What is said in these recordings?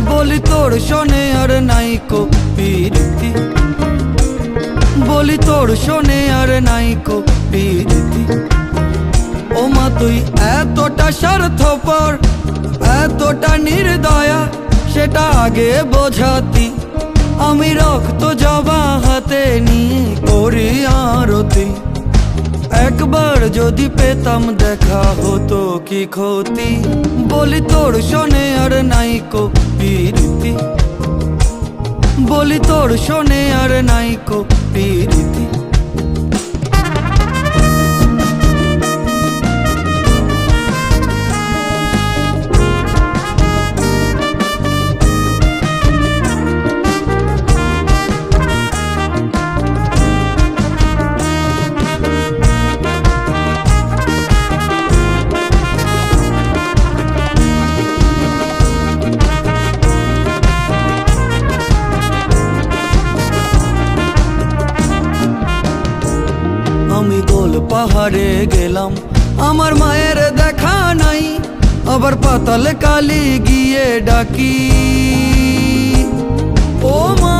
বলি তোর শোনে আর নাইকো পিরিতি, বলি তোর শোনে আর নাইকো পিরিতি। ও মা তুই এতটা স্বার্থপর, এতটা নির্দয়া, সেটা আগে বোঝাতি। আমি রক্ত জবা হাতে নিয়ে করি আরতি। একবার যদি পেতাম দেখা হতো কি ক্ষতি। বলি তোর শোনে আর নাইকো পিরিতি, বলি তোর শোনে আর নাইকো পিরিতি। আমি গোল পাহাড়ে গেলাম, আমার মায়ের দেখা নাই, আবার পাতাল কালি গিয়ে ডাকি। ও মা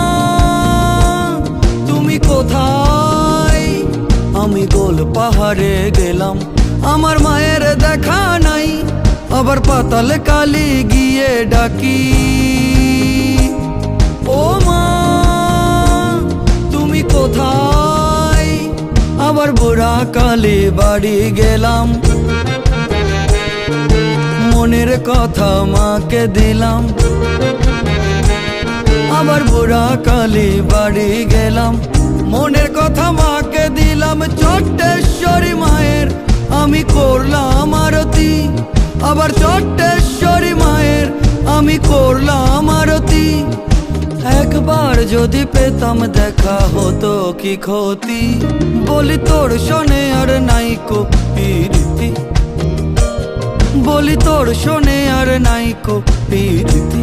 তুমি কোথায়? আমি গোল পাহাড়ে গেলাম, আমার মায়ের দেখা নাই, আবার পাতাল কালি গিয়ে ডাকি। ও মা তুমি কোথায়? আবার বুড়া কালী বাড়ি গেলাম, মনের কথা মাকে দিলাম। আবার বুড়া কালী বাড়ি গেলাম, মনের কথা মাকে দিলাম। চট্টেশ্বরী মায়ের আমি করলাম আরতি, আবার চট্টেশ্বরী মায়ের আমি করলাম আরতি। একবার যদি পেতাম দেখা হতো কি ক্ষতি। বলি তোর শোনে আর নাইকো পিরিতি, বলি তোর শোনে আর নাইকো পিরিতি।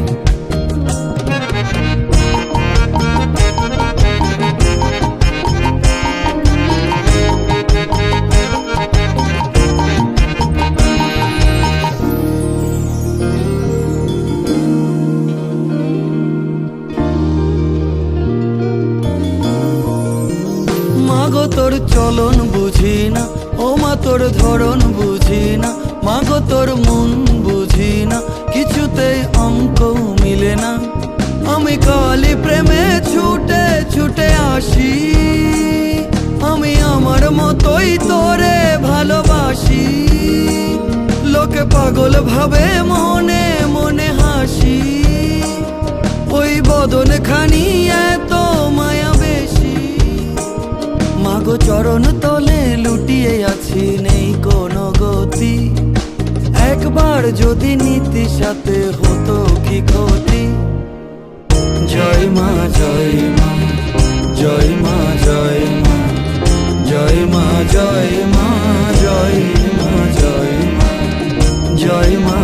মাগো তোর চলন বুঝি না, ও মা তোর ধরন বুঝি না, মাগো তোর মন বুঝি না, কিছুতেই অঙ্ক মিলে না। আমি কালী প্রেমে ছুটে ছুটে আসি, আমি আমার মতোই তোরে ভালোবাসি। লোকে পাগল ভাবে মনে মনে হাসি, ওই বদন খানি এত মায়া বেশি। মাগো চরণ তলে লুটিয়ে আছি, নেই কোনো গতি। একবার যদি নীতি সাথে হতো কি ক্ষতি। জয় মা জয় মা, জয় মা জয় মা, জয় মা জয় মা, জয় মা জয় মা, জয় মা